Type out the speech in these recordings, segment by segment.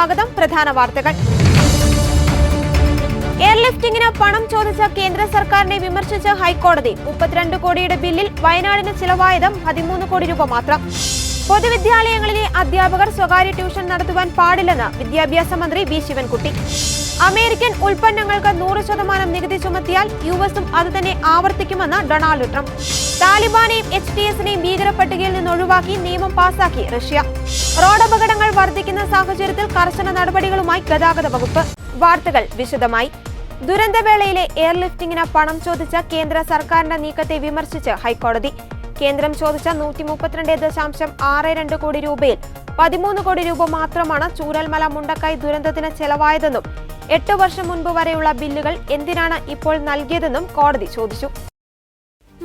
സ്വാഗതം. പ്രധാന വാർത്തകൾ. എയർലിഫ്റ്റിംഗിന് പണം ചോദിച്ച കേന്ദ്ര സർക്കാരിനെ വിമർശിച്ച് ഹൈക്കോടതി. 32 കോടിയുടെ ബില്ലിൽ വയനാടിന് ചിലവായത് 13 കോടി രൂപ മാത്രം. പൊതുവിദ്യാലയങ്ങളിലെ അധ്യാപകർ സ്വകാര്യ ട്യൂഷൻ നടത്തുവാൻ പാടില്ലെന്ന് വിദ്യാഭ്യാസ മന്ത്രി വി ശിവൻകുട്ടി. അമേരിക്കൻ ഉൽപ്പന്നങ്ങൾക്ക് 100% നികുതി ചുമത്തിയാൽ യുഎസും അതുതന്നെ ആവർത്തിക്കുമെന്ന് ഡൊണാൾഡ് ട്രംപ്. താലിബാനെയും HTSനെയും ഭീകരപട്ടികയിൽ നിന്ന് ഒഴിവാക്കി നിയമം പാസാക്കി റഷ്യ. റോഡപകടങ്ങൾ വർദ്ധിക്കുന്ന സാഹചര്യത്തിൽ കർശന നടപടികളുമായി ഗതാഗത വകുപ്പ്. വാർത്തകൾ വിശദമായി. ദുരന്തവേളയിലെ എയർലിഫ്റ്റിംഗിന് പണം ചോദിച്ച കേന്ദ്ര സർക്കാരിന്റെ നീക്കത്തെ വിമർശിച്ച് ഹൈക്കോടതി. കേന്ദ്രം ചോദിച്ച 132.62 കോടി രൂപയിൽ 13 കോടി രൂപ മാത്രമാണ് ചൂരൽമല മുണ്ടക്കൈ ദുരന്തത്തിന് ചെലവായതെന്നും 8 വർഷം മുൻപ് വരെയുള്ള ബില്ലുകൾ എന്തിനാണ് ഇപ്പോൾ നൽകിയതെന്നും കോടതി ചോദിച്ചു.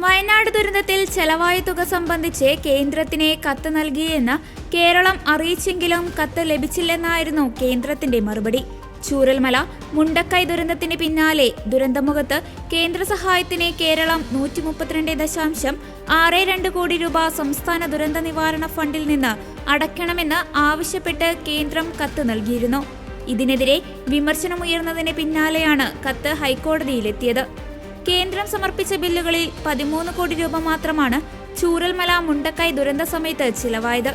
വയനാട് ദുരന്തത്തിൽ ചെലവായ തുക സംബന്ധിച്ച് കേന്ദ്രത്തിന് കത്ത് നൽകിയെന്ന് കേരളം അറിയിച്ചെങ്കിലും കത്ത് ലഭിച്ചില്ലെന്നായിരുന്നു കേന്ദ്രത്തിന്റെ മറുപടി. ചൂരൽമല മുണ്ടക്കൈ ദുരന്തത്തിന് പിന്നാലെ ദുരന്തമുഖത്ത് കേന്ദ്ര സഹായത്തിന് കേരളം 132.62 കോടി രൂപ സംസ്ഥാന ദുരന്ത നിവാരണ ഫണ്ടിൽ നിന്ന് അടയ്ക്കണമെന്ന് ആവശ്യപ്പെട്ട് കേന്ദ്രം കത്ത് നൽകിയിരുന്നു. ഇതിനെതിരെ വിമർശനമുയർന്നതിന് പിന്നാലെയാണ് കത്ത് ഹൈക്കോടതിയിലെത്തിയത്. കേന്ദ്രം സമർപ്പിച്ച ബില്ലുകളിൽ 13 കോടി രൂപ മാത്രമാണ് ചൂരൽമല മുണ്ടക്കൈ ദുരന്ത സമയത്ത് ചിലവായത്.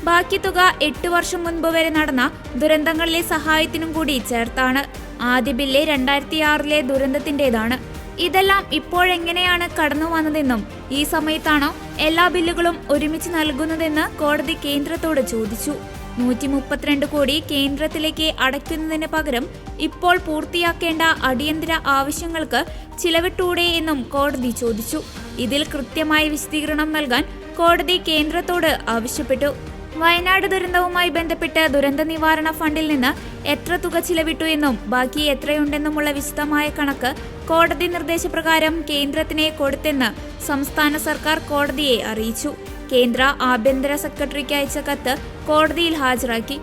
ബാക്കി തുക 8 വർഷം മുൻപ് വരെ നടന്ന ദുരന്തങ്ങളിലെ സഹായത്തിനും കൂടി ചേർത്താണ്. ആദ്യ ബില്ല് 2006 ദുരന്തത്തിന്റേതാണ്. ഇതെല്ലാം ഇപ്പോഴെങ്ങനെയാണ് കടന്നു വന്നതെന്നും ഈ സമയത്താണോ എല്ലാ ബില്ലുകളും ഒരുമിച്ച് നൽകുന്നതെന്ന് കോടതി കേന്ദ്രത്തോട് ചോദിച്ചു. 132 കോടി കേന്ദ്രത്തിലേക്ക് അടയ്ക്കുന്നതിന് പകരം ഇപ്പോൾ പൂർത്തിയാക്കേണ്ട അടിയന്തര ആവശ്യങ്ങൾക്ക് ചിലവിട്ടൂടെ എന്നും കോടതി ചോദിച്ചു. ഇതിൽ കൃത്യമായ വിശദീകരണം നൽകാൻ കോടതി കേന്ദ്രത്തോട് ആവശ്യപ്പെട്ടു. വയനാട് ദുരന്തവുമായി ബന്ധപ്പെട്ട് ദുരന്ത നിവാരണ ഫണ്ടിൽ നിന്ന് എത്ര തുക ചിലവിട്ടു എന്നും ബാക്കി എത്രയുണ്ടെന്നുമുള്ള വിശദമായ കണക്ക് കോടതി നിർദ്ദേശപ്രകാരം കേന്ദ്രത്തിന് കൊടുത്തെന്ന് സംസ്ഥാന സർക്കാർ കോടതിയെ അറിയിച്ചു. കേന്ദ്ര ആഭ്യന്തര സെക്രട്ടറിക്ക് അയച്ച കത്ത് കോടതിയിൽ ഹാജരാക്കി.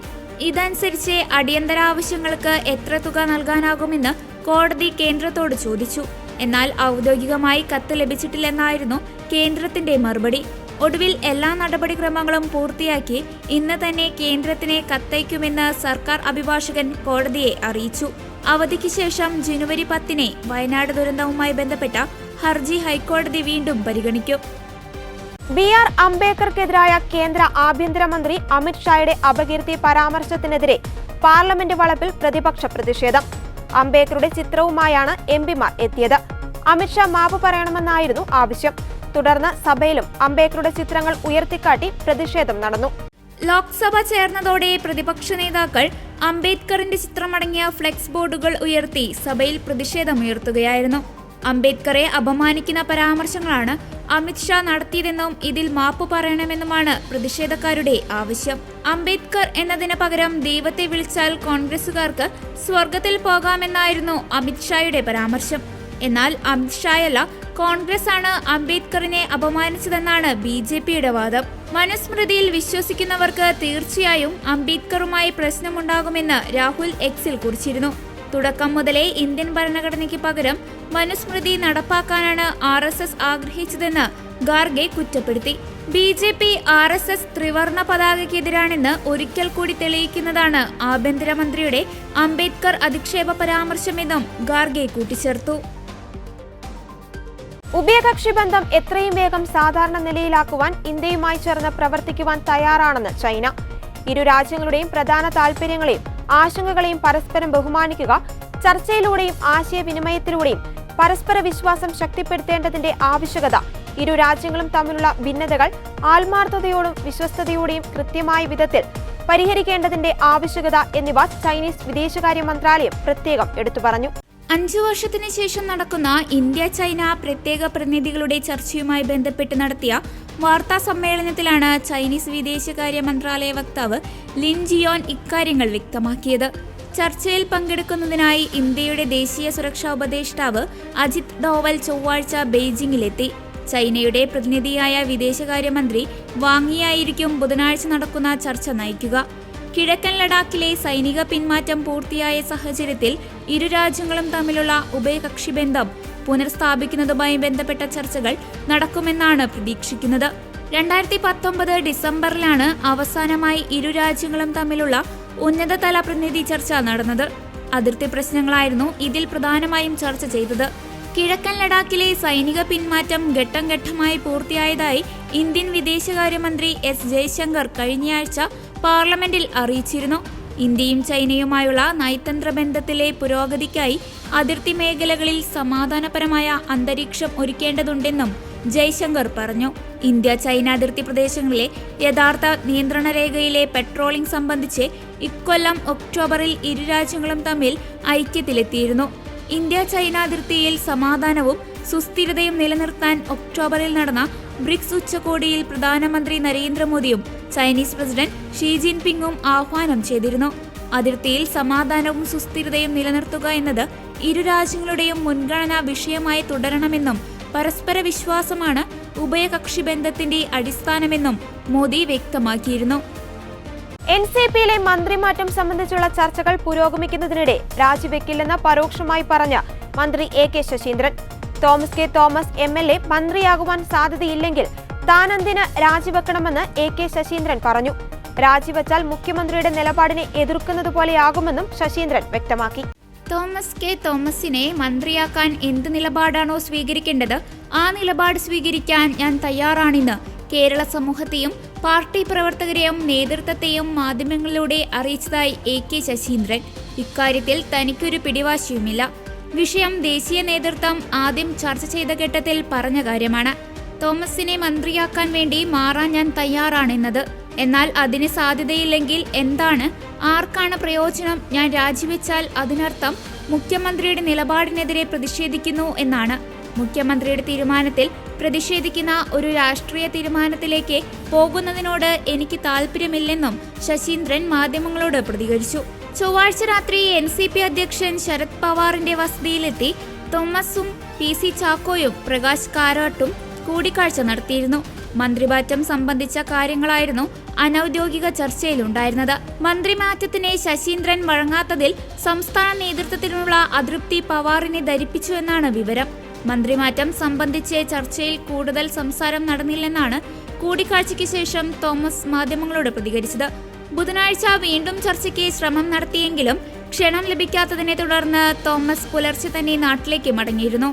ഇതനുസരിച്ച് അടിയന്തര ആവശ്യങ്ങൾക്ക് എത്ര തുക നൽകാനാകുമെന്ന് കോടതി കേന്ദ്രത്തോട് ചോദിച്ചു. എന്നാൽ ഔദ്യോഗികമായി കത്ത് ലഭിച്ചിട്ടില്ലെന്നായിരുന്നു കേന്ദ്രത്തിന്റെ മറുപടി. ഒടുവിൽ എല്ലാ നടപടിക്രമങ്ങളും പൂർത്തിയാക്കി ഇന്ന് തന്നെ കേന്ദ്രത്തിന് കത്തയക്കുമെന്ന് സർക്കാർ അഭിഭാഷകൻ കോടതിയെ അറിയിച്ചു. അവധിക്ക് ശേഷം ജനുവരി 10 വയനാട് ദുരന്തവുമായി ബന്ധപ്പെട്ട ഹർജി ഹൈക്കോടതി വീണ്ടും പരിഗണിക്കും. BR അംബേദ്കർക്കെതിരായ കേന്ദ്ര ആഭ്യന്തരമന്ത്രി അമിത് ഷായുടെ അപകീർത്തി പരാമർശത്തിനെതിരെ പാർലമെന്റ് വളപ്പിൽ പ്രതിപക്ഷ പ്രതിഷേധം. അംബേദ്കറുടെ ചിത്രവുമായാണ് MPമാർ എത്തിയത്. അമിത് ഷാ മാപ്പ് പറയണമെന്നായിരുന്നു ആവശ്യം. തുടർന്ന് സഭയിലും അംബേദ്കറുടെ ചിത്രങ്ങൾ ഉയർത്തിക്കാട്ടി പ്രതിഷേധം നടന്നു. ലോക്സഭ ചേർന്നതോടെ പ്രതിപക്ഷ നേതാക്കൾ അംബേദ്കറിന്റെ ചിത്രമടങ്ങിയ ഫ്ലെക്സ് ബോർഡുകൾ ഉയർത്തി സഭയിൽ പ്രതിഷേധമുയർത്തുകയായിരുന്നു. അംബേദ്കറെ അപമാനിക്കുന്ന പരാമർശങ്ങളാണ് അമിത് ഷാ നടത്തിയതെന്നും ഇതിൽ മാപ്പ് പറയണമെന്നുമാണ് പ്രതിഷേധക്കാരുടെ ആവശ്യം. അംബേദ്കർ എന്നതിന് പകരം ദൈവത്തെ വിളിച്ചാൽ കോൺഗ്രസുകാർക്ക് സ്വർഗത്തിൽ പോകാമെന്നായിരുന്നു അമിത് ഷായുടെ പരാമർശം. എന്നാൽ അമിത് ഷായല്ല, കോൺഗ്രസ് ആണ് അംബേദ്കറിനെ അപമാനിച്ചതെന്നാണ് BJPയുടെ വാദം. മനുസ്മൃതിയിൽ വിശ്വസിക്കുന്നവർക്ക് തീർച്ചയായും അംബേദ്കറുമായി പ്രശ്നമുണ്ടാകുമെന്ന് രാഹുൽ Xൽ കുറിച്ചിരുന്നു. തുടക്കം മുതലേ ഇന്ത്യൻ ഭരണഘടനയ്ക്ക് പകരം മനുസ്മൃതി നടപ്പാക്കാനാണ് RSS ആഗ്രഹിച്ചതെന്ന് ഖാർഗെ കുറ്റപ്പെടുത്തി. BJP RSS ത്രിവർണ പതാകയ്ക്കെതിരാണെന്ന് ഒരിക്കൽ കൂടി തെളിയിക്കുന്നതാണ് ആഭ്യന്തരമന്ത്രിയുടെ അംബേദ്കർ അധിക്ഷേപ പരാമർശമെന്നും ഖാർഗെ കൂട്ടിച്ചേർത്തു. ഉഭയകക്ഷി ബന്ധം എത്രയും വേഗം സാധാരണ നിലയിലാക്കുവാൻ ഇന്ത്യയുമായി ചേർന്ന് പ്രവർത്തിക്കുവാൻ തയ്യാറാണെന്ന് ചൈന. ഇരു രാജ്യങ്ങളുടെയും പ്രധാന താൽപര്യങ്ങളെയും ആശങ്കകളെയും പരസ്പരം ബഹുമാനിക്കുക, ചർച്ചയിലൂടെയും ആശയവിനിമയത്തിലൂടെയും പരസ്പര വിശ്വാസം ശക്തിപ്പെടുത്തേണ്ടതിന്റെ ആവശ്യകത, ഇരു രാജ്യങ്ങളും തമ്മിലുള്ള ഭിന്നതകൾ ആത്മാർത്ഥതയോടും വിശ്വസ്തയോടെയും കൃത്യമായ വിധത്തിൽ പരിഹരിക്കേണ്ടതിന്റെ ആവശ്യകത എന്നിവ ചൈനീസ് വിദേശകാര്യ മന്ത്രാലയം പ്രത്യേകം എടുത്തു പറഞ്ഞു. 5 വർഷത്തിന് ശേഷം നടക്കുന്ന ഇന്ത്യ ചൈന പ്രത്യേക പ്രതിനിധികളുടെ ചർച്ചയുമായി ബന്ധപ്പെട്ട് നടത്തിയ വാർത്താ സമ്മേളനത്തിലാണ് ചൈനീസ് വിദേശകാര്യ മന്ത്രാലയ വക്താവ് ലിൻ ജിയോൻ ഇക്കാര്യങ്ങൾ വ്യക്തമാക്കിയത്. ചർച്ചയിൽ പങ്കെടുക്കുന്നതിനായി ഇന്ത്യയുടെ ദേശീയ സുരക്ഷാ ഉപദേഷ്ടാവ് അജിത് ഡോവൽ ചൊവ്വാഴ്ച ബെയ്ജിംഗിലെത്തി. ചൈനയുടെ പ്രതിനിധിയായ വിദേശകാര്യമന്ത്രി വാങ്ങിയായിരിക്കും ബുധനാഴ്ച നടക്കുന്ന ചർച്ച നയിക്കുക. കിഴക്കൻ ലഡാക്കിലെ സൈനിക പിന്മാറ്റം പൂർത്തിയായ സാഹചര്യത്തിൽ ഇരു രാജ്യങ്ങളും തമ്മിലുള്ള ഉഭയകക്ഷി ബന്ധം പുനഃസ്ഥാപിക്കുന്നതുമായി ബന്ധപ്പെട്ട ചർച്ചകൾ നടക്കുമെന്നാണ് പ്രതീക്ഷിക്കുന്നത്. 2019 ഡിസംബറിലാണ് അവസാനമായി ഇരു രാജ്യങ്ങളും തമ്മിലുള്ള ഉന്നതതല പ്രതിനിധി ചർച്ച നടന്നത്. അതിർത്തി പ്രശ്നങ്ങളായിരുന്നു ഇതിൽ പ്രധാനമായും ചർച്ച ചെയ്തത്. കിഴക്കൻ ലഡാക്കിലെ സൈനിക പിന്മാറ്റം ഘട്ടം ഘട്ടമായി പൂർത്തിയായതായി ഇന്ത്യൻ വിദേശകാര്യമന്ത്രി എസ് ജയശങ്കർ കഴിഞ്ഞയാഴ്ച പാർലമെന്റിൽ അറിയിച്ചിരുന്നു. ഇന്ത്യയും ചൈനയുമായുള്ള നയതന്ത്ര ബന്ധത്തിലെ പുരോഗതിക്കായി അതിർത്തി മേഖലകളിൽ സമാധാനപരമായ അന്തരീക്ഷം ഒരുക്കേണ്ടതുണ്ടെന്നും ജയശങ്കർ പറഞ്ഞു. ഇന്ത്യ ചൈന അതിർത്തി പ്രദേശങ്ങളിലെ യഥാർത്ഥ നിയന്ത്രണ രേഖയിലെ പെട്രോളിംഗ് സംബന്ധിച്ച് ഇക്കൊല്ലം ഒക്ടോബറിൽ ഇരു രാജ്യങ്ങളും തമ്മിൽ ഐക്യത്തിലെത്തിയിരുന്നു. ഇന്ത്യ ചൈന അതിർത്തിയിൽ സമാധാനവും സുസ്ഥിരതയും നിലനിർത്താൻ ഒക്ടോബറിൽ നടന്ന ബ്രിക്സ് ഉച്ചകോടിയിൽ പ്രധാനമന്ത്രി നരേന്ദ്രമോദിയും ചൈനീസ് പ്രസിഡന്റ് ഷീ ജിൻപിങ്ങും ആഹ്വാനം ചെയ്തിരുന്നു. അതിർത്തിയിൽ സമാധാനവും സുസ്ഥിരതയും നിലനിർത്തുക എന്നത് ഇരു രാജ്യങ്ങളുടെയും മുൻഗണനാ വിഷയമായി തുടരണമെന്നും പരസ്പര വിശ്വാസമാണ് ഉഭയകക്ഷി ബന്ധത്തിന്റെ അടിസ്ഥാനമെന്നും മോദി വ്യക്തമാക്കിയിരുന്നു. NCPയിലെ മന്ത്രിമാറ്റം സംബന്ധിച്ചുള്ള ചർച്ചകൾ പുരോഗമിക്കുന്നതിനിടെ രാജിവെക്കില്ലെന്ന് പരോക്ഷമായി പറഞ്ഞ മന്ത്രി AK Saseendran. Thomas K Thomas MLA മന്ത്രിയാകുവാൻ സാധ്യതയില്ലെങ്കിൽ താനെന്തിന് രാജിവെക്കണമെന്ന് AK Saseendran പറഞ്ഞു. രാജിവെച്ചാൽ മുഖ്യമന്ത്രിയുടെ നിലപാടിനെ എതിർക്കുന്നതുപോലെയാകുമെന്നും ശശീന്ദ്രൻ വ്യക്തമാക്കി. തോമസ് കെ തോമസിനെ മന്ത്രിയാക്കാൻ എന്ത് നിലപാടാണോ സ്വീകരിക്കേണ്ടത് ആ നിലപാട് സ്വീകരിക്കാൻ ഞാൻ തയ്യാറാണെന്ന് കേരള സമൂഹത്തെയും പാർട്ടി പ്രവർത്തകരെയും നേതൃത്വത്തെയും മാധ്യമങ്ങളിലൂടെ അറിയിച്ചതായി AK ശശീന്ദ്രൻ. ഇക്കാര്യത്തിൽ തനിക്കൊരു പിടിവാശിയുമില്ല. വിഷയം ദേശീയ നേതൃത്വം ആദ്യം ചർച്ച ചെയ്ത ഘട്ടത്തിൽ പറഞ്ഞ കാര്യമാണ്. തോമസിനെ മന്ത്രിയാക്കാൻ വേണ്ടി മാറാൻ ഞാൻ തയ്യാറാണെന്നത്. എന്നാൽ അതിന് സാധ്യതയില്ലെങ്കിൽ എന്താണ്, ആർക്കാണ് പ്രയോജനം? ഞാൻ രാജിവെച്ചാൽ അതിനർത്ഥം മുഖ്യമന്ത്രിയുടെ നിലപാടിനെതിരെ പ്രതിഷേധിക്കുന്നു എന്നാണ്. മുഖ്യമന്ത്രിയുടെ തീരുമാനത്തിൽ പ്രതിഷേധിക്കുന്ന ഒരു രാഷ്ട്രീയ തീരുമാനത്തിലേക്ക് പോകുന്നതിനോട് എനിക്ക് താല്പര്യമില്ലെന്നും ശശീന്ദ്രൻ മാധ്യമങ്ങളോട് പ്രതികരിച്ചു. ചൊവ്വാഴ്ച രാത്രി NCP അധ്യക്ഷൻ ശരത് പവാറിന്റെ വസതിയിലെത്തി തോമസും PC ചാക്കോയും പ്രകാശ് കാരാട്ടും കൂടിക്കാഴ്ച നടത്തിയിരുന്നു. മന്ത്രിമാറ്റം സംബന്ധിച്ച കാര്യങ്ങളായിരുന്നു അനൌദ്യോഗിക ചർച്ചയിലുണ്ടായിരുന്നത്. മന്ത്രിമാറ്റത്തിന് ശശീന്ദ്രൻ വഴങ്ങാത്തതിൽ സംസ്ഥാന നേതൃത്വത്തിനുള്ള അതൃപ്തി പവാറിനെ ധരിപ്പിച്ചുവെന്നാണ് വിവരം. മന്ത്രിമാറ്റം സംബന്ധിച്ച് ചർച്ചയിൽ കൂടുതൽ സംസാരം നടന്നില്ലെന്നാണ് കൂടിക്കാഴ്ചയ്ക്ക് ശേഷം തോമസ് മാധ്യമങ്ങളോട് പ്രതികരിച്ചത്. ബുധനാഴ്ച വീണ്ടും ചർച്ചയ്ക്ക് ശ്രമം നടത്തിയെങ്കിലും ക്ഷണം ലഭിക്കാത്തതിനെ തുടർന്ന് തോമസ് പുലർച്ചെ തന്നെ നാട്ടിലേക്ക് മടങ്ങിയിരുന്നു.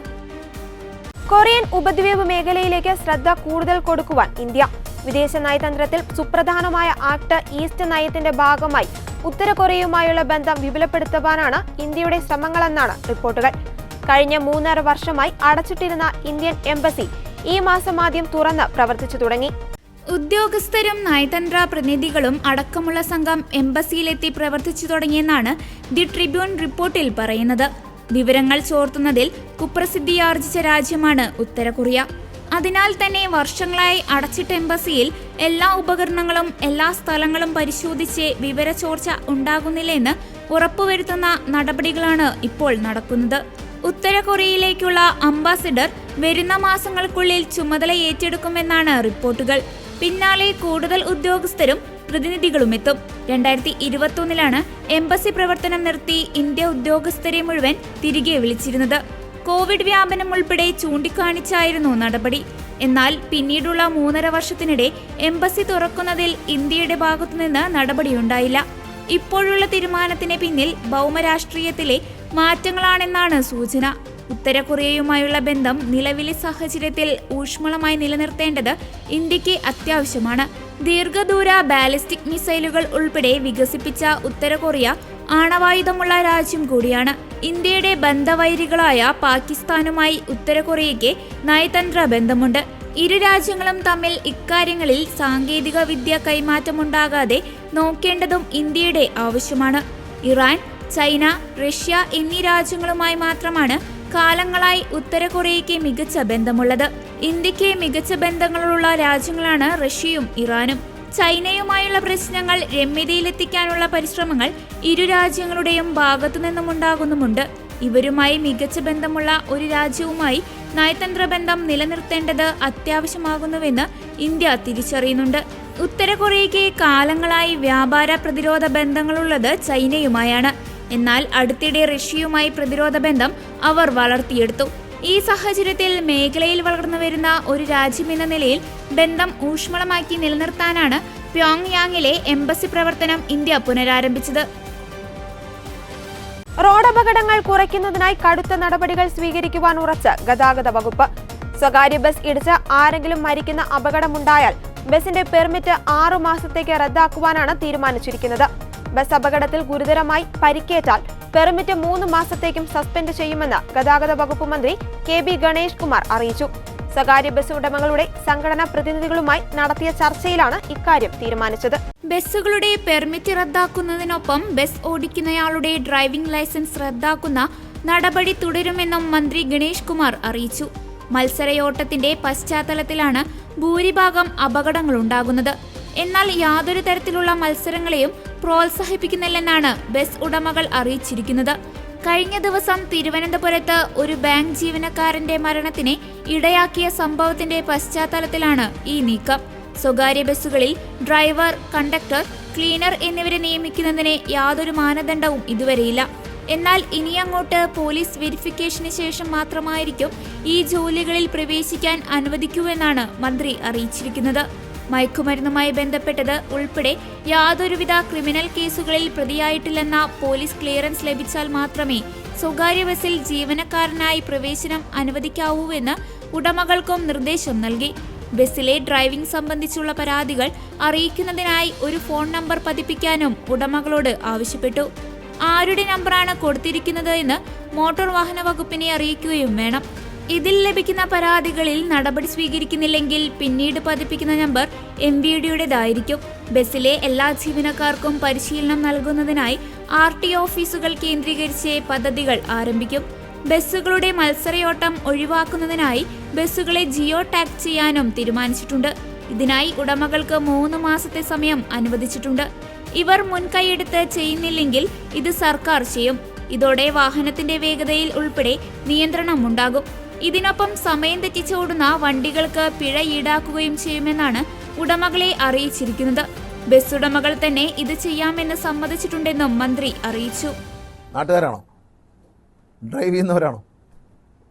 കൊറിയൻ ഉപദ്വീപ് മേഖലയിലേക്ക് ശ്രദ്ധ കൂടുതൽ കൊടുക്കുവാൻ ഇന്ത്യ. വിദേശ നയതന്ത്രത്തിൽ സുപ്രധാനമായ ആക്ട് ഈസ്റ്റ് നയത്തിന്റെ ഭാഗമായി ഉത്തര കൊറിയയുമായുള്ള ബന്ധം വിപുലപ്പെടുത്തുവാനാണ് ഇന്ത്യയുടെ ശ്രമങ്ങളെന്നാണ് റിപ്പോർട്ടുകൾ. കഴിഞ്ഞ 3.5 വർഷമായി അടച്ചിട്ടിരുന്ന ഇന്ത്യൻ എംബസി ഈ മാസം ആദ്യം തുറന്ന് പ്രവർത്തിച്ചു തുടങ്ങി. ഉദ്യോഗസ്ഥരും നയതന്ത്ര പ്രതിനിധികളും അടക്കമുള്ള സംഘം എംബസിയിലെത്തി പ്രവർത്തിച്ചു തുടങ്ങിയെന്നാണ് ദി ട്രിബ്യൂൺ റിപ്പോർട്ടിൽ പറയുന്നത്. വിവരങ്ങൾ ചോർത്തുന്നതിൽ കുപ്രസിദ്ധിയാർജിച്ച രാജ്യമാണ് ഉത്തര കൊറിയ. അതിനാൽ തന്നെ വർഷങ്ങളായി അടച്ചിട്ട എംബസിയിൽ എല്ലാ ഉപകരണങ്ങളും എല്ലാ സ്ഥലങ്ങളും പരിശോധിച്ച് വിവരച്ചോർച്ച ഉണ്ടാകുന്നില്ലെന്ന് ഉറപ്പുവരുത്തുന്ന നടപടികളാണ് ഇപ്പോൾ നടക്കുന്നത്. ഉത്തര കൊറിയയിലേക്കുള്ള അംബാസിഡർ വരുന്ന മാസങ്ങൾക്കുള്ളിൽ ചുമതല ഏറ്റെടുക്കുമെന്നാണ് റിപ്പോർട്ടുകൾ. പിന്നാലെ കൂടുതൽ ഉദ്യോഗസ്ഥരും പ്രതിനിധികളും എത്തും. 2021 എംബസി പ്രവർത്തനം നിർത്തി ഇന്ത്യ ഉദ്യോഗസ്ഥരെ മുഴുവൻ തിരികെ വിളിച്ചിരുന്നത്. കോവിഡ് വ്യാപനം ഉൾപ്പെടെ ചൂണ്ടിക്കാണിച്ചായിരുന്നു നടപടി. എന്നാൽ പിന്നീടുള്ള 3.5 വർഷത്തിനിടെ എംബസി തുറക്കുന്നതിൽ ഇന്ത്യയുടെ ഭാഗത്തുനിന്ന് നടപടിയുണ്ടായില്ല. ഇപ്പോഴുള്ള തീരുമാനത്തിന് പിന്നിൽ ഭൗമരാഷ്ട്രീയത്തിലെ മാറ്റങ്ങളാണെന്നാണ് സൂചന. ഉത്തര കൊറിയയുമായുള്ള ബന്ധം നിലവിലെ സാഹചര്യത്തിൽ ഊഷ്മളമായി നിലനിർത്തേണ്ടത് ഇന്ത്യക്ക് അത്യാവശ്യമാണ്. ദീർഘദൂര ബാലിസ്റ്റിക് മിസൈലുകൾ ഉൾപ്പെടെ വികസിപ്പിച്ച ഉത്തര കൊറിയ ആണവായുധമുള്ള രാജ്യം കൂടിയാണ്. ഇന്ത്യയുടെ ബന്ധവൈരികളായ പാകിസ്ഥാനുമായി ഉത്തര കൊറിയയ്ക്ക് നയതന്ത്ര ബന്ധമുണ്ട്. ഇരു രാജ്യങ്ങളും തമ്മിൽ ഇക്കാര്യങ്ങളിൽ സാങ്കേതിക വിദ്യ കൈമാറ്റമുണ്ടാകാതെ നോക്കേണ്ടതും ഇന്ത്യയുടെ ആവശ്യമാണ്. ഇറാൻ, ചൈന, റഷ്യ എന്നീ രാജ്യങ്ങളുമായി മാത്രമാണ് കാലങ്ങളായി ഉത്തര കൊറിയയ്ക്ക് മികച്ച ബന്ധമുള്ളത്. ഇന്ത്യക്ക് മികച്ച ബന്ധങ്ങളുള്ള രാജ്യങ്ങളാണ് റഷ്യയും ഇറാനും. ചൈനയുമായുള്ള പ്രശ്നങ്ങൾ രമ്യതയിലെത്തിക്കാനുള്ള പരിശ്രമങ്ങൾ ഇരു രാജ്യങ്ങളുടെയും ഭാഗത്തുനിന്നുമുണ്ടാകുന്നുമുണ്ട്. ഇവരുമായി മികച്ച ബന്ധമുള്ള ഒരു രാജ്യവുമായി നയതന്ത്ര ബന്ധം നിലനിർത്തേണ്ടത് അത്യാവശ്യമാകുന്നുവെന്ന് ഇന്ത്യ തിരിച്ചറിയുന്നുണ്ട്. ഉത്തര കൊറിയയ്ക്ക് കാലങ്ങളായി വ്യാപാര പ്രതിരോധ ബന്ധങ്ങളുള്ളത് ചൈനയുമായാണ്. എന്നാൽ അടുത്തിടെ റഷ്യയുമായി പ്രതിരോധ ബന്ധം അവർ വളർത്തിയെടുത്തു. ഈ സാഹചര്യത്തിൽ മേഖലയിൽ വളർന്നു വരുന്ന ഒരു രാജ്യമെന്ന നിലയിൽ ബന്ധം ഊഷ്മളമാക്കി നിലനിർത്താനാണ് പ്യോങ്യാങ്ങിലെ എംബസി പ്രവർത്തനം ഇന്ത്യ പുനരാരംഭിച്ചത്. റോഡപകടങ്ങൾ കുറയ്ക്കുന്നതിനായി കടുത്ത നടപടികൾ സ്വീകരിക്കുവാൻ ഉറച്ച് ഗതാഗത വകുപ്പ്. സ്വകാര്യ ബസ് ഇടിച്ച് ആരെങ്കിലും മരിക്കുന്ന അപകടമുണ്ടായാൽ ബസിന്റെ പെർമിറ്റ് 6 മാസത്തേക്ക് റദ്ദാക്കുവാനാണ് തീരുമാനിച്ചിരിക്കുന്നത്. ബസ് അപകടത്തിൽ ഗുരുതരമായി പരിക്കേറ്റാൽ പെർമിറ്റ് 3 മാസത്തേക്കും സസ്പെൻഡ് ചെയ്യുമെന്ന് ഗതാഗത വകുപ്പ് മന്ത്രി KB ഗണേഷ് കുമാർ അറിയിച്ചു. സ്വകാര്യ ബസ് ഉടമകളുടെ സംഘടനാ പ്രതിനിധികളുമായി നടത്തിയ ചർച്ചയിലാണ് ഇക്കാര്യം തീരുമാനിച്ചത്. ബസ്സുകളുടെ പെർമിറ്റ് റദ്ദാക്കുന്നതിനൊപ്പം ബസ് ഓടിക്കുന്നയാളുടെ ഡ്രൈവിംഗ് ലൈസൻസ് റദ്ദാക്കുന്ന നടപടി തുടരുമെന്നും മന്ത്രി ഗണേഷ് കുമാർ അറിയിച്ചു. മത്സരയോട്ടത്തിന്റെ പശ്ചാത്തലത്തിലാണ് ഭൂരിഭാഗം അപകടങ്ങളുണ്ടാകുന്നത്. എന്നാൽ യാതൊരു തരത്തിലുള്ള മത്സരങ്ങളെയും പ്രോത്സാഹിപ്പിക്കുന്നില്ലെന്നാണ് ബസ് ഉടമകൾ അറിയിച്ചിരിക്കുന്നത്. കഴിഞ്ഞ ദിവസം തിരുവനന്തപുരത്ത് ഒരു ബാങ്ക് ജീവനക്കാരന്റെ മരണത്തിന് ഇടയാക്കിയ സംഭവത്തിന്റെ പശ്ചാത്തലത്തിലാണ് ഈ നീക്കം. സ്വകാര്യ ബസ്സുകളിൽ ഡ്രൈവർ, കണ്ടക്ടർ, ക്ലീനർ എന്നിവരെ നിയമിക്കുന്നതിന് യാതൊരു മാനദണ്ഡവും ഇതുവരെയില്ല. എന്നാൽ ഇനിയങ്ങോട്ട് പോലീസ് വെരിഫിക്കേഷന് ശേഷം മാത്രമായിരിക്കും ഈ ജോലികളിൽ പ്രവേശിക്കാൻ അനുവദിക്കൂവെന്നാണ് മന്ത്രി അറിയിച്ചിരിക്കുന്നത്. മയക്കുമരുന്നുമായി ബന്ധപ്പെട്ടത് ഉൾപ്പെടെ യാതൊരുവിധ ക്രിമിനൽ കേസുകളിൽ പ്രതിയായിട്ടില്ലെന്ന പോലീസ് ക്ലിയറൻസ് ലഭിച്ചാൽ മാത്രമേ സ്വകാര്യ ബസ്സിൽ ജീവനക്കാരനായി പ്രവേശനം അനുവദിക്കാവൂവെന്ന് ഉടമകൾക്കും നിർദ്ദേശം നൽകി. ബസ്സിലെ ഡ്രൈവിംഗ് സംബന്ധിച്ചുള്ള പരാതികൾ അറിയിക്കുന്നതിനായി ഒരു ഫോൺ നമ്പർ പതിപ്പിക്കാനും ഉടമകളോട് ആവശ്യപ്പെട്ടു. ആരുടെ നമ്പറാണ് കൊടുത്തിരിക്കുന്നത് എന്ന് മോട്ടോർ വാഹന വകുപ്പിനെ അറിയിക്കുകയും വേണം. ഇതിൽ ലഭിക്കുന്ന പരാതികളിൽ നടപടി സ്വീകരിക്കുന്നില്ലെങ്കിൽ പിന്നീട് പതിപ്പിക്കുന്ന നമ്പർ MVDയുടേതായിരിക്കും. ബസ്സിലെ എല്ലാ ജീവനക്കാർക്കും പരിശീലനം നൽകുന്നതിനായി RTO ഓഫീസുകൾ കേന്ദ്രീകരിച്ച് പദ്ധതികൾ ആരംഭിക്കും. ബസ്സുകളുടെ മത്സരയോട്ടം ഒഴിവാക്കുന്നതിനായി ബസ്സുകളെ ജിയോ ടാഗ് ചെയ്യാനും തീരുമാനിച്ചിട്ടുണ്ട്. ഇതിനായി ഉടമകൾക്ക് 3 മാസത്തെ സമയം അനുവദിച്ചിട്ടുണ്ട്. ഇവർ മുൻകൈയെടുത്ത് ചെയ്യുന്നില്ലെങ്കിൽ ഇത് സർക്കാർ ചെയ്യും. ഇതോടെ വാഹനത്തിന്റെ വേഗതയിൽ ഉൾപ്പെടെ നിയന്ത്രണം ഉണ്ടാകും. ഇതിനൊപ്പം സമയം തെറ്റിച്ചോടുന്ന വണ്ടികൾക്ക് പിഴ ഈടാക്കുകയും ചെയ്യുമെന്നാണ് ഉടമകളെ അറിയിച്ചിരിക്കുന്നത്. ബസ് ഉടമകൾ തന്നെ ഇത് ചെയ്യാമെന്ന് സമ്മതിച്ചിട്ടുണ്ടെന്നും മന്ത്രി അറിയിച്ചു. നാട്ടുകാരാണോ? ഡ്രൈവ് ചെയ്യുന്നവരാണോ?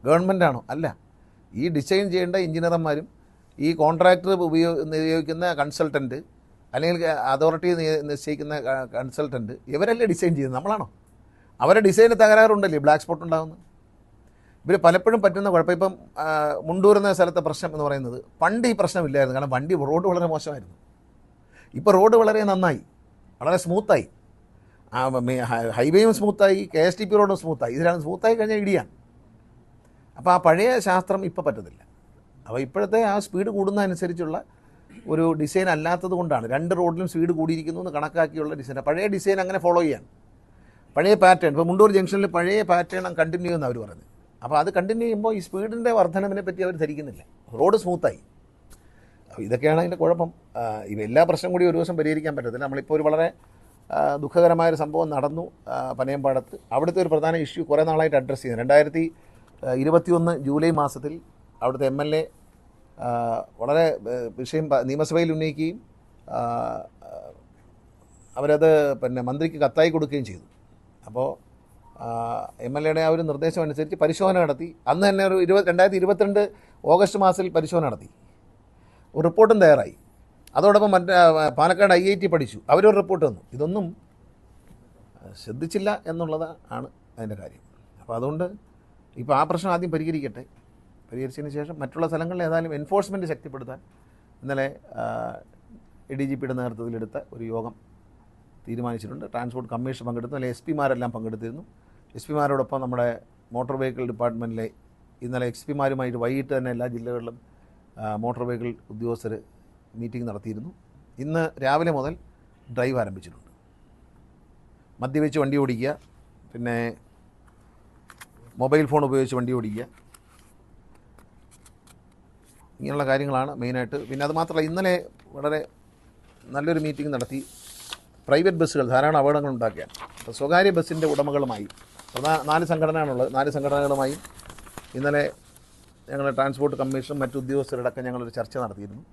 ഗവൺമെൻറ്റാണോ? അല്ല. ഈ ഡിസൈൻ ചെയ്യേണ്ട എഞ്ചിനീയർമാരും ഈ കോൺട്രാക്ടർ ഉപയോഗിക്കുന്ന കൺസൾട്ടൻറ്റ് അല്ലെങ്കിൽ അതോറിറ്റി നിശ്ചയിക്കുന്ന കൺസൾട്ടൻറ്റ് ഇവരല്ലേ ഡിസൈൻ ചെയ്യുന്നത്? നമ്മളാണോ? അവരുടെ ഡിസൈന് തകരാറുണ്ടല്ലേ ബ്ലാക്ക് സ്പോട്ട് ഉണ്ടാകുന്നത്. ഇവർ പലപ്പോഴും പറ്റുന്ന കുഴപ്പം, ഇപ്പം മുണ്ടൂർ എന്ന സ്ഥലത്തെ പ്രശ്നം എന്ന് പറയുന്നത് പണ്ട് ഈ പ്രശ്നമില്ലായിരുന്നു. കാരണം റോഡ് വളരെ മോശമായിരുന്നു. ഇപ്പോൾ റോഡ് വളരെ നന്നായി, വളരെ സ്മൂത്തായി. ഹൈവേയും സ്മൂത്തായി, KSTP റോഡും സ്മൂത്തായി. ഇതിലാണ് സ്മൂത്തായി കഴിഞ്ഞാൽ ഇടിയാണ്. അപ്പോൾ ആ പഴയ ശാസ്ത്രം ഇപ്പോൾ പറ്റത്തില്ല. അപ്പോൾ ഇപ്പോഴത്തെ ആ സ്പീഡ് കൂടുന്നതനുസരിച്ചുള്ള ഒരു ഡിസൈൻ അല്ലാത്തത് കൊണ്ടാണ് 2 റോഡിലും സ്പീഡ് കൂടിയിരിക്കുന്നു എന്ന് കണക്കാക്കിയുള്ള ഡിസൈൻ. പഴയ ഡിസൈൻ അങ്ങനെ ഫോളോ ചെയ്യാൻ, പഴയ പാറ്റേൺ, ഇപ്പോൾ മുണ്ടൂർ ജംഗ്ഷനിൽ പഴയ പാറ്റേൺ കണ്ടിന്യൂ ചെയ്യുമെന്ന് അവർ പറഞ്ഞു. അപ്പോൾ അത് കണ്ടിന്യൂ ചെയ്യുമ്പോൾ ഈ സ്പീഡിൻ്റെ വർധനവിനെ പറ്റി അവർ ധരിക്കുന്നില്ല. റോഡ് സ്മൂത്തായി. അപ്പോൾ ഇതൊക്കെയാണ് അതിൻ്റെ കുഴപ്പം. എല്ലാ പ്രശ്നം കൂടി ഒരു ദിവസം പരിഹരിക്കാൻ പറ്റത്തില്ല. നമ്മളിപ്പോൾ ഒരു വളരെ ദുഃഖകരമായൊരു സംഭവം നടന്നു പനയമ്പാടത്ത്. അവിടുത്തെ ഒരു പ്രധാന ഇഷ്യൂ കുറേ നാളായിട്ട് അഡ്രസ്സ് ചെയ്യുന്നത് 2021 ജൂലൈ മാസത്തിൽ അവിടുത്തെ MLA വളരെ വിഷയം നിയമസഭയിൽ ഉന്നയിക്കുകയും അവരത് മന്ത്രിക്ക് കത്തായി കൊടുക്കുകയും ചെയ്തു. അപ്പോൾ MLAയുടെ ആ ഒരു നിർദ്ദേശം അനുസരിച്ച് പരിശോധന നടത്തി. അന്ന് തന്നെ ഒരു 2022 ഓഗസ്റ്റ് മാസത്തിൽ പരിശോധന നടത്തി. ഒരു റിപ്പോർട്ടും തയ്യാറായി. അതോടൊപ്പം പാലക്കാട് IIT പഠിച്ചു, അവരൊരു റിപ്പോർട്ട് തന്നു. ഇതൊന്നും ശ്രദ്ധിച്ചില്ല എന്നുള്ളതാണ് അതിൻ്റെ കാര്യം. അപ്പോൾ അതുകൊണ്ട് ഇപ്പോൾ ആ പ്രശ്നം ആദ്യം പരിഹരിച്ചതിന് ശേഷം മറ്റുള്ള സ്ഥലങ്ങളിൽ ഏതായാലും എൻഫോഴ്സ്മെൻറ്റ് ശക്തിപ്പെടുത്താൻ ഇന്നലെ ADGPയുടെ നേതൃത്വത്തിലെടുത്ത ഒരു യോഗം തീരുമാനിച്ചിട്ടുണ്ട്. ട്രാൻസ്പോർട്ട് കമ്മീഷൻ പങ്കെടുത്തു, അല്ലെങ്കിൽ SP-മാരെല്ലാം പങ്കെടുത്തിരുന്നു. SP-മാരോടൊപ്പം നമ്മുടെ മോട്ടോർ വെഹിക്കിൾ ഡിപ്പാർട്ട്മെൻറ്റിലെ ഇന്നലെ XP-മാരുമായിട്ട് വൈകിട്ട് തന്നെ എല്ലാ ജില്ലകളിലും മോട്ടോർ വെഹിക്കിൾ ഉദ്യോഗസ്ഥർ മീറ്റിംഗ് നടത്തിയിരുന്നു. ഇന്ന് രാവിലെ മുതൽ ഡ്രൈവ് ആരംഭിച്ചിട്ടുണ്ട്. മദ്യപിച്ച് വണ്ടി ഓടിക്കുക, പിന്നെ മൊബൈൽ ഫോൺ ഉപയോഗിച്ച് വണ്ടി ഓടിക്കുക, ഇങ്ങനെയുള്ള കാര്യങ്ങളാണ് മെയിനായിട്ട്. പിന്നെ അതുമാത്രമല്ല, ഇന്നലെ വളരെ നല്ലൊരു മീറ്റിംഗ് നടത്തി. പ്രൈവറ്റ് ബസ്സുകൾ ധാരാളം അപകടങ്ങൾ ഉണ്ടാക്കുകയാണ്. അപ്പോൾ സ്വകാര്യ ബസ്സിൻ്റെ ഉടമകളുമായി 4 സംഘടനയാണുള്ളത്. 4 സംഘടനകളുമായി ഇന്നലെ ഞങ്ങൾ ട്രാൻസ്പോർട്ട് കമ്മീഷനും മറ്റു ഉദ്യോഗസ്ഥരടക്കം ഞങ്ങളൊരു ചർച്ച നടത്തിയിരുന്നു.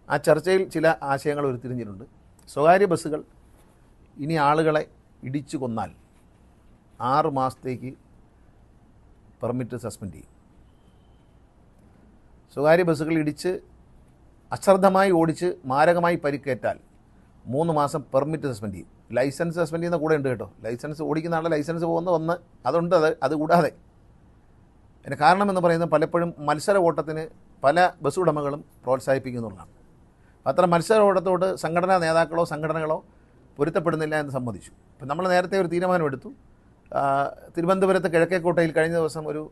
ആ ചർച്ചയിൽ ചില ആശയങ്ങൾ ഉരുത്തിരിഞ്ഞിട്ടുണ്ട്. സ്വകാര്യ ബസ്സുകൾ ഇനി ആളുകളെ ഇടിച്ചു കൊന്നാൽ 6 മാസത്തേക്ക് പെർമിറ്റ് സസ്പെൻഡ് ചെയ്യും. സ്വകാര്യ ബസ്സുകൾ ഇടിച്ച് അശ്രദ്ധമായി ഓടിച്ച് മാരകമായി പരിക്കേറ്റാൽ 3 മാസം പെർമിറ്റ് സസ്പെൻഡ് ചെയ്യും. ലൈസൻസ് സസ്പെൻഡ് ചെയ്യുന്ന കൂടെ ഉണ്ട് കേട്ടോ. ലൈസൻസ് ഓടിക്കുന്ന ആളുടെ ലൈസൻസ് പോകുന്ന ഒന്ന് അതുണ്ട്. അത് കൂടാതെ അതിന് കാരണം എന്ന് പറയുന്നത് പലപ്പോഴും മത്സര ഓട്ടത്തിന് പല ബസ് ഉടമകളും പ്രോത്സാഹിപ്പിക്കുന്നുള്ളതാണ്. അത്ര മത്സര ഓട്ടത്തോട് സംഘടനാ നേതാക്കളോ സംഘടനകളോ പൊരുത്തപ്പെടുന്നില്ല എന്ന് സമ്മതിച്ചു. ഇപ്പം നമ്മൾ നേരത്തെ ഒരു തീരുമാനമെടുത്തു. തിരുവനന്തപുരത്ത് കിഴക്കേക്കോട്ടയിൽ കഴിഞ്ഞ ദിവസം ഒരു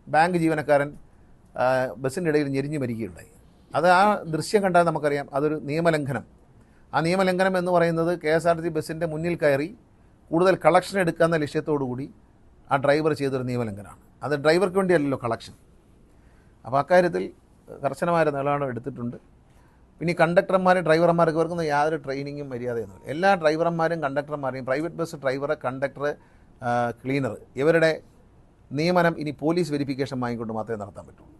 ബാങ്ക് ജീവനക്കാരൻ ബസ്സിൻ്റെ ഇടയിൽ ഞെരിഞ്ഞ് മരിക്കുകയുണ്ടായി. അത് ആ ദൃശ്യം കണ്ടാൽ നമുക്കറിയാം അതൊരു നിയമലംഘനം. ആ നിയമലംഘനം എന്ന് പറയുന്നത് KSRTC ബസ്സിൻ്റെ മുന്നിൽ കയറി കൂടുതൽ കളക്ഷൻ എടുക്കാവുന്ന ലക്ഷ്യത്തോടുകൂടി ആ ഡ്രൈവർ ചെയ്തൊരു നിയമലംഘനമാണ്. അത് ഡ്രൈവർക്ക് വേണ്ടിയല്ലല്ലോ കളക്ഷൻ. അപ്പോൾ അക്കാര്യത്തിൽ കർശനമായ നിലപാട് എടുത്തിട്ടുണ്ട്. പിന്നെ ഈ കണ്ടക്ടർമാരും ഡ്രൈവർമാർക്ക് ഇവർക്കൊന്നും യാതൊരു ട്രെയിനിങ്ങും മര്യാദയൊന്നുമില്ല. എല്ലാ ഡ്രൈവർമാരും കണ്ടക്ടർമാരെയും private bus driver, conductor, cleaner ഇവരുടെ നിയമനം ഇനി പോലീസ് വെരിഫിക്കേഷൻ വാങ്ങിക്കൊണ്ട് മാത്രമേ നടത്താൻ പറ്റുള്ളൂ.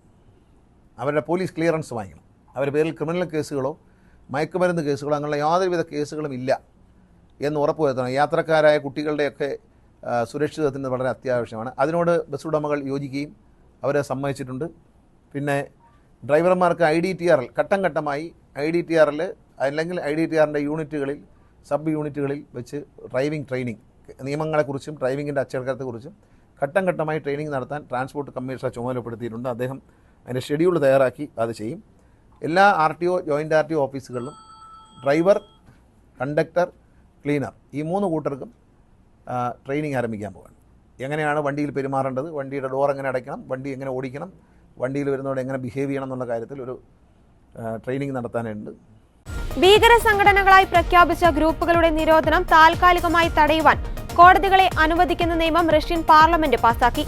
അവരുടെ പോലീസ് ക്ലിയറൻസ് വാങ്ങിക്കണം. അവരുടെ പേരിൽ ക്രിമിനൽ കേസുകളോ മയക്കുമരുന്ന് കേസുകളോ അങ്ങനെയുള്ള യാതൊരുവിധ കേസുകളും ഇല്ല എന്ന് ഉറപ്പുവരുത്തണം. യാത്രക്കാരായ കുട്ടികളുടെയൊക്കെ സുരക്ഷിതത്വത്തിന് വളരെ അത്യാവശ്യമാണ്. അതിനോട് ബസ് ഉടമകൾ യോജിക്കുകയും അവരെ സമ്മതിച്ചിട്ടുണ്ട്. പിന്നെ ഡ്രൈവർമാർക്ക് IDTR ഘട്ടം ഘട്ടമായി IDTRൽ അല്ലെങ്കിൽ IDTRൻ്റെ യൂണിറ്റുകളിൽ സബ് യൂണിറ്റുകളിൽ വെച്ച് ഡ്രൈവിംഗ് ട്രെയിനിങ് നിയമങ്ങളെക്കുറിച്ചും ഡ്രൈവിങ്ങിൻ്റെ അച്ചടക്കത്തെക്കുറിച്ചും ഘട്ടം ഘട്ടമായി ട്രെയിനിങ് നടത്താൻ ട്രാൻസ്പോർട്ട് കമ്മീഷണർ ചുമതലപ്പെടുത്തിയിട്ടുണ്ട്. അദ്ദേഹം അതിൻ്റെ ഷെഡ്യൂൾ തയ്യാറാക്കി അത് ചെയ്യും. എല്ലാ RTO ജോയിൻ്റ് RTO ഓഫീസുകളിലും ഡ്രൈവർ, കണ്ടക്ടർ, ക്ലീനർ ഈ 3 കൂട്ടർക്കും ട്രെയിനിങ് ആരംഭിക്കാൻ പോവുകയാണ്. എങ്ങനെയാണ് വണ്ടിയിൽ പെരുമാറേണ്ടത്, വണ്ടിയുടെ ഡോർ എങ്ങനെ അടയ്ക്കണം, വണ്ടി എങ്ങനെ ഓടിക്കണം, വണ്ടിയിൽ വരുന്നതോടെ എങ്ങനെ ബിഹേവ് ചെയ്യണം എന്നുള്ള കാര്യത്തിൽ ഒരു ട്രെയിനിങ് നടത്താനുണ്ട്. ഭീകര സംഘടനകളായി പ്രഖ്യാപിച്ച ഗ്രൂപ്പുകളുടെ നിരോധനം താൽക്കാലികമായി തടയുവാൻ കോടതികളെ അനുവദിക്കുന്ന നിയമം റഷ്യൻ പാർലമെന്റ് പാസാക്കി.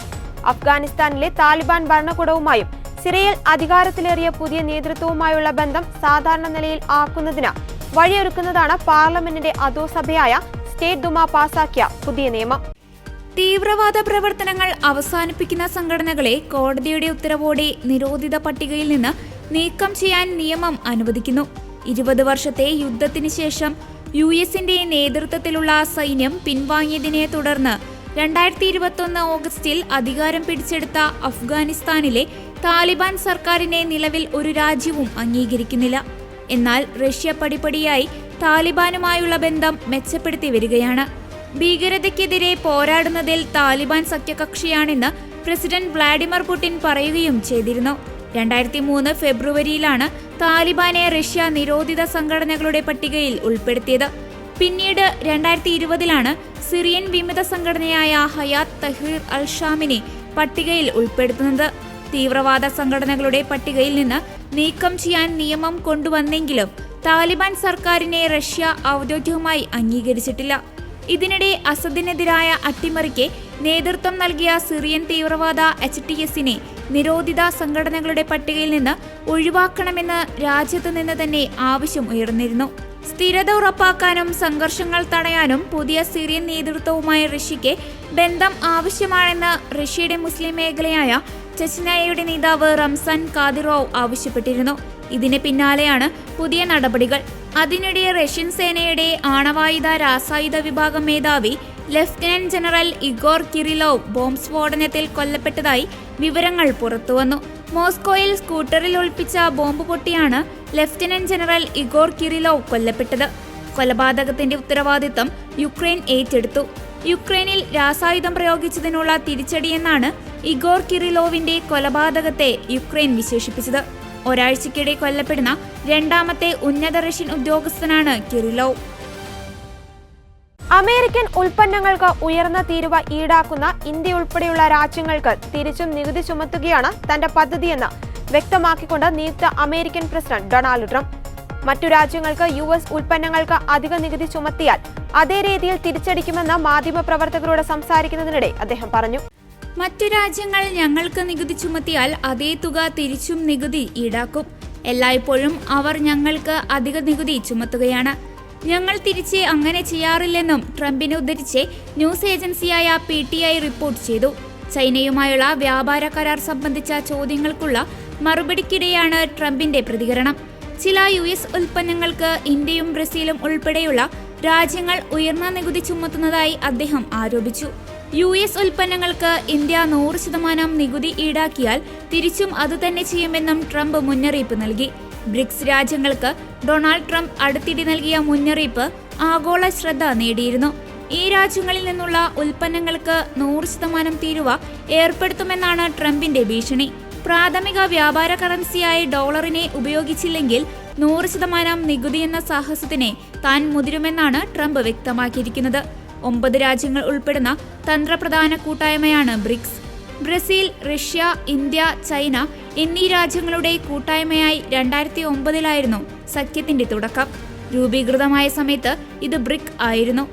അഫ്ഗാനിസ്ഥാനിലെ താലിബാൻ ഭരണകൂടവുമായും സിറിയയിൽ അധികാരത്തിലേറിയ പുതിയ നേതൃത്വവുമായുള്ള ബന്ധം സാധാരണ നിലയിൽ ആക്കുന്നതിന് വഴിയൊരുക്കുന്നതാണ് പാർലമെന്റിന്റെ അധോസഭയായ സ്റ്റേറ്റ് ദുമ പാസാക്കിയ പുതിയ നിയമം. തീവ്രവാദ പ്രവർത്തനങ്ങൾ അവസാനിപ്പിക്കുന്ന സംഘടനകളെ കോടതിയുടെ ഉത്തരവോടെ നിരോധിത പട്ടികയിൽ നിന്ന് നീക്കം ചെയ്യാൻ നിയമം അനുവദിക്കുന്നു. 20 വർഷത്തെ യുദ്ധത്തിന് ശേഷം US-ന്റെ നേതൃത്വത്തിലുള്ള സൈന്യം പിൻവാങ്ങിയതിനെ തുടർന്ന് 2021 ഓഗസ്റ്റിൽ അധികാരം പിടിച്ചെടുത്ത അഫ്ഗാനിസ്ഥാനിലെ താലിബാൻ സർക്കാരിനെ നിലവിൽ ഒരു രാജ്യവും അംഗീകരിക്കുന്നില്ല. എന്നാൽ റഷ്യ പടിപടിയായി താലിബാനുമായുള്ള ബന്ധം മെച്ചപ്പെടുത്തി വരികയാണ്. ഭീകരതയ്ക്കെതിരെ പോരാടുന്നതിൽ താലിബാൻ സഖ്യകക്ഷിയാണെന്ന് പ്രസിഡന്റ് വ്ളാഡിമിർ പുടിൻ പറയുകയും ചെയ്തിരുന്നു. 2003 ഫെബ്രുവരിയിലാണ് താലിബാനെ റഷ്യ നിരോധിത സംഘടനകളുടെ പട്ടികയിൽ ഉൾപ്പെടുത്തിയത്. പിന്നീട് 2020 സിറിയൻ വിമത സംഘടനയായ ഹയാത്ത് തഹ്രീർ അൽ ഷാമിനെ പട്ടികയിൽ ഉൾപ്പെടുത്തുന്നത്. തീവ്രവാദ സംഘടനകളുടെ പട്ടികയിൽ നിന്ന് നീക്കം ചെയ്യാൻ നിയമം കൊണ്ടുവന്നെങ്കിലും താലിബാൻ സർക്കാരിനെ റഷ്യ ഔദ്യോഗികമായി അംഗീകരിച്ചിട്ടില്ല. ഇതിനിടെ അസദിനെതിരായ അട്ടിമറിക്ക് നേതൃത്വം നൽകിയ സിറിയൻ തീവ്രവാദ HTSനെ നിരോധിത സംഘടനകളുടെ പട്ടികയിൽ നിന്ന് ഒഴിവാക്കണമെന്ന് രാജ്യത്ത് നിന്ന് തന്നെ ആവശ്യം ഉയർന്നിരുന്നു. സ്ഥിരത ഉറപ്പാക്കാനും സംഘർഷങ്ങൾ തടയാനും പുതിയ സിറിയൻ നേതൃത്വവുമായി റഷ്യയ്ക്ക് ബന്ധം ആവശ്യമാണെന്ന് റഷ്യയുടെ മുസ്ലിം മേഖലയായ ചെച്നയുടെ നേതാവ് റംസാൻ കാദിറോവ് ആവശ്യപ്പെട്ടിരുന്നു. ഇതിന് പിന്നാലെയാണ് പുതിയ നടപടികൾ. അതിനിടെ റഷ്യൻ സേനയുടെ ആണവായുധ രാസായുധ വിഭാഗം മേധാവി lieutenant general Igor Kirillov bomb സ്ഫോടനത്തിൽ കൊല്ലപ്പെട്ടതായി വിവരങ്ങൾ പുറത്തുവന്നു. മോസ്കോയിൽ സ്കൂട്ടറിൽ ഒളിപ്പിച്ച ബോംബ് പൊട്ടിയാണ് ലഫ്റ്റനന്റ് ജനറൽ ഇഗോർ കിറിലോവ് കൊല്ലപ്പെട്ടത്. കൊലപാതകത്തിന്റെ ഉത്തരവാദിത്തം യുക്രൈൻ ഏറ്റെടുത്തു. യുക്രൈനിൽ രാസായുധം പ്രയോഗിച്ചതിനുള്ള തിരിച്ചടിയെന്നാണ് ഇഗോർ കിറിലോവിന്റെ കൊലപാതകത്തെ യുക്രൈൻ വിശേഷിപ്പിച്ചത്. ഒരാഴ്ചക്കിടെ കൊല്ലപ്പെടുന്ന 2ാമത്തെ ഉന്നത റഷ്യൻ ഉദ്യോഗസ്ഥനാണ് കിറിലോവ്. അമേരിക്കൻ ഉൽപ്പന്നങ്ങൾക്ക് ഉയർന്ന തീരുവ ഈടാക്കുന്ന ഇന്ത്യ ഉൾപ്പെടെയുള്ള രാജ്യങ്ങൾക്ക് തിരിച്ചും നികുതി ചുമത്തുകയാണ് തന്റെ പദ്ധതിയെന്ന് വ്യക്തമാക്കിക്കൊണ്ട് നിയുക്ത അമേരിക്കൻ പ്രസിഡന്റ് ഡൊണാൾഡ് ട്രംപ്. മറ്റു രാജ്യങ്ങൾക്ക് US ഉൽപ്പന്നങ്ങൾക്ക് അധിക നികുതി ചുമത്തിയാൽ അതേ രീതിയിൽ തിരിച്ചടിക്കുമെന്ന് മാധ്യമപ്രവർത്തകരോട് സംസാരിക്കുന്നതിനിടെ അദ്ദേഹം പറഞ്ഞു. മറ്റു രാജ്യങ്ങൾ ഞങ്ങൾക്ക് നികുതി ചുമത്തിയാൽ അതേ തുക തിരിച്ചും നികുതി ഈടാക്കും. എല്ലായ്പ്പോഴും അവർ ഞങ്ങൾക്ക് അധിക നികുതി ചുമത്തുകയാണ്. ഞങ്ങൾ തിരിച്ച് അങ്ങനെ ചെയ്യാറില്ലെന്നും ട്രംപിനെ ഉദ്ധരിച്ച് ന്യൂസ് ഏജൻസിയായ PTI റിപ്പോർട്ട് ചെയ്തു. ചൈനയുമായുള്ള വ്യാപാര കരാർ സംബന്ധിച്ച ചോദ്യങ്ങൾക്കുള്ള മറുപടിക്കിടെയാണ് ട്രംപിന്റെ പ്രതികരണം. ചില US ഉൽപ്പന്നങ്ങൾക്ക് ഇന്ത്യയും ബ്രസീലും ഉൾപ്പെടെയുള്ള രാജ്യങ്ങൾ ഉയർന്ന നികുതി ചുമത്തുന്നതായി അദ്ദേഹം ആരോപിച്ചു. US ഉൽപ്പന്നങ്ങൾക്ക് ഇന്ത്യ 100% നികുതി ഈടാക്കിയാൽ തിരിച്ചും അതുതന്നെ ചെയ്യുമെന്നും ട്രംപ് മുന്നറിയിപ്പ് നൽകി. ബ്രിക്സ് രാജ്യങ്ങൾക്ക് ഡൊണാൾഡ് ട്രംപ് അടുത്തിടെ നൽകിയ മുന്നറിയിപ്പ് ആഗോള ശ്രദ്ധ നേടിയിരുന്നു. ഈ രാജ്യങ്ങളിൽ നിന്നുള്ള ഉൽപ്പന്നങ്ങൾക്ക് 100% തീരുവ ഏർപ്പെടുത്തുമെന്നാണ് ട്രംപിന്റെ ഭീഷണി. പ്രാഥമിക വ്യാപാര കറൻസിയായ ഡോളറിനെ ഉപയോഗിച്ചില്ലെങ്കിൽ 100% നികുതി എന്ന സാഹസത്തിനെ താൻ മുതിരുമെന്നാണ് ട്രംപ് വ്യക്തമാക്കിയിരിക്കുന്നത്. 9 രാജ്യങ്ങൾ ഉൾപ്പെടുന്ന തന്ത്രപ്രധാന കൂട്ടായ്മയാണ് BRICS. Brazil, Russia, India, China എന്നീ രാജ്യങ്ങളുടെ കൂട്ടായ്മയായി 2009 സഖ്യത്തിന്റെ തുടക്കം. രൂപീകൃതമായ സമയത്ത് ഇത് ബ്രിക് ആയിരുന്നു.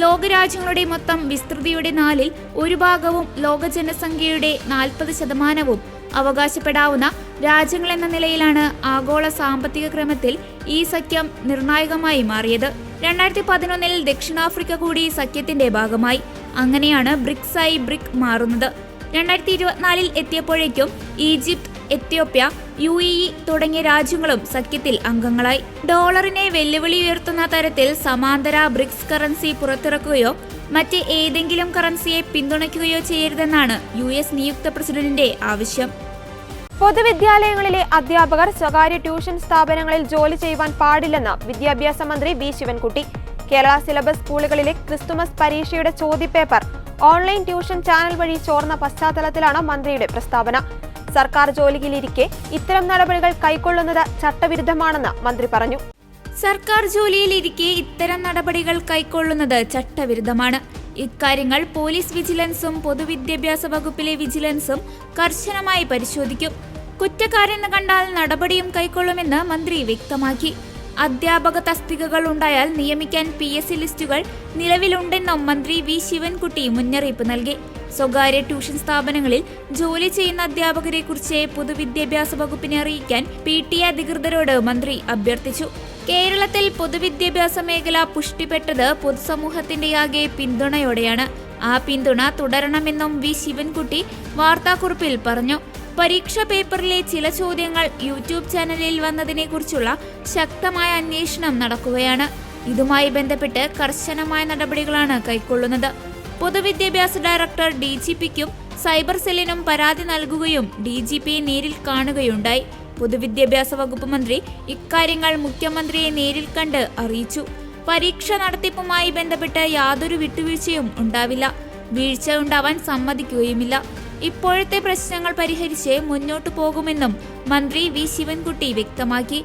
ലോകരാജ്യങ്ങളുടെ മൊത്തം വിസ്തൃതിയുടെ 1/4 ലോക ജനസംഖ്യയുടെ 40% അവകാശപ്പെടാവുന്ന രാജ്യങ്ങളെന്ന നിലയിലാണ് ആഗോള സാമ്പത്തിക ക്രമത്തിൽ ഈ സഖ്യം നിർണായകമായി മാറിയത്. 2011 ദക്ഷിണാഫ്രിക്ക കൂടി സഖ്യത്തിന്റെ ഭാഗമായി. അങ്ങനെയാണ് ബ്രിക്സായി ബ്രിക് മാറുന്നത്. 2024 എത്തിയപ്പോഴേക്കും ഈജിപ്ത്, എത്യോപ്യ, UAE തുടങ്ങിയ രാജ്യങ്ങളും സഖ്യത്തിൽ അംഗങ്ങളായി. ഡോളറിനെ വെല്ലുവിളി ഉയർത്തുന്ന തരത്തിൽ സമാന്തര ബ്രിക്സ് കറൻസി പുറത്തിറക്കുകയോ മറ്റ് ഏതെങ്കിലും കറൻസിയെ പിന്തുണയ്ക്കുകയോ ചെയ്യരുതെന്നാണ് US നിയുക്ത പ്രസിഡന്റിന്റെ ആവശ്യം. പൊതുവിദ്യാലയങ്ങളിലെ അധ്യാപകർ സ്വകാര്യ ട്യൂഷൻ സ്ഥാപനങ്ങളിൽ ജോലി ചെയ്യുവാൻ പാടില്ലെന്ന് വിദ്യാഭ്യാസ മന്ത്രി വി ശിവൻകുട്ടി. കേരള സിലബസ് സ്കൂളുകളിലെ ക്രിസ്തുമസ് പരീക്ഷയുടെ ചോദ്യപേപ്പർ ഓൺലൈൻ ട്യൂഷൻ ചാനൽ വഴി ചോർന്ന പശ്ചാത്തലത്തിലാണ് മന്ത്രിയുടെ പ്രസ്താവന. സർക്കാർ ജോലിയിലിരിക്കെ ഇത്തരം നടപടികൾ കൈക്കൊള്ളുന്നത് ചട്ടവിരുദ്ധമാണെന്ന് മന്ത്രി പറഞ്ഞു. സർക്കാർ ജോലിയിലിരിക്കെ ഇത്തരം നടപടികൾ കൈക്കൊള്ളുന്നത് ചട്ടവിരുദ്ധമാണ്. ഇക്കാര്യങ്ങൾ പോലീസ് വിജിലൻസും പൊതുവിദ്യാഭ്യാസ വകുപ്പിലെ വിജിലൻസും കർശനമായി പരിശോധിക്കും. കുറ്റക്കാരെന്ന് കണ്ടാൽ നടപടിയും കൈക്കൊള്ളുമെന്ന് മന്ത്രി വ്യക്തമാക്കി. അധ്യാപക തസ്തികകൾ ഉണ്ടായാൽ നിയമിക്കാൻ PSC ലിസ്റ്റുകൾ നിലവിലുണ്ടെന്നും മന്ത്രി വി ശിവൻകുട്ടി മുന്നറിയിപ്പ് നൽകി. സ്വകാര്യ ട്യൂഷൻ സ്ഥാപനങ്ങളിൽ ജോലി ചെയ്യുന്ന അധ്യാപകരെ കുറിച്ച് പൊതുവിദ്യാഭ്യാസ വകുപ്പിനെ അറിയിക്കാൻ PTA അധികൃതരോട് മന്ത്രി അഭ്യർത്ഥിച്ചു. കേരളത്തിൽ പൊതുവിദ്യാഭ്യാസ മേഖല പുഷ്ടിപ്പെട്ടത് പൊതുസമൂഹത്തിന്റെയാകെ പിന്തുണയോടെയാണ്. ആ പിന്തുണ തുടരണമെന്നും വി ശിവൻകുട്ടി വാർത്താക്കുറിപ്പിൽ പറഞ്ഞു. പരീക്ഷാ പേപ്പറിലെ ചില ചോദ്യങ്ങൾ യൂട്യൂബ് ചാനലിൽ വന്നതിനെ കുറിച്ചുള്ള ശക്തമായ അന്വേഷണം നടക്കുകയാണ്. ഇതുമായി ബന്ധപ്പെട്ട് കർശനമായ നടപടികളാണ് കൈക്കൊള്ളുന്നത്. പൊതുവിദ്യാഭ്യാസ ഡയറക്ടർ DGPക്കും സൈബർ സെല്ലിനും പരാതി നൽകുകയും DGPയെ നേരിൽ കാണുകയുണ്ടായി. പൊതുവിദ്യാഭ്യാസ വകുപ്പ് മന്ത്രി ഇക്കാര്യങ്ങൾ മുഖ്യമന്ത്രിയെ നേരിൽ കണ്ട് അറിയിച്ചു. പരീക്ഷ നടത്തിപ്പുമായി ബന്ധപ്പെട്ട് യാതൊരു വിട്ടുവീഴ്ചയും ഉണ്ടാവില്ല, വീഴ്ച ഉണ്ടാവാൻ സമ്മതിക്കുകയുമില്ല. ഇപ്പോഴത്തെ പ്രശ്നങ്ങൾ പരിഹരിച്ച് മുന്നോട്ടു പോകുമെന്നും മന്ത്രി വി ശിവൻകുട്ടി വ്യക്തമാക്കി.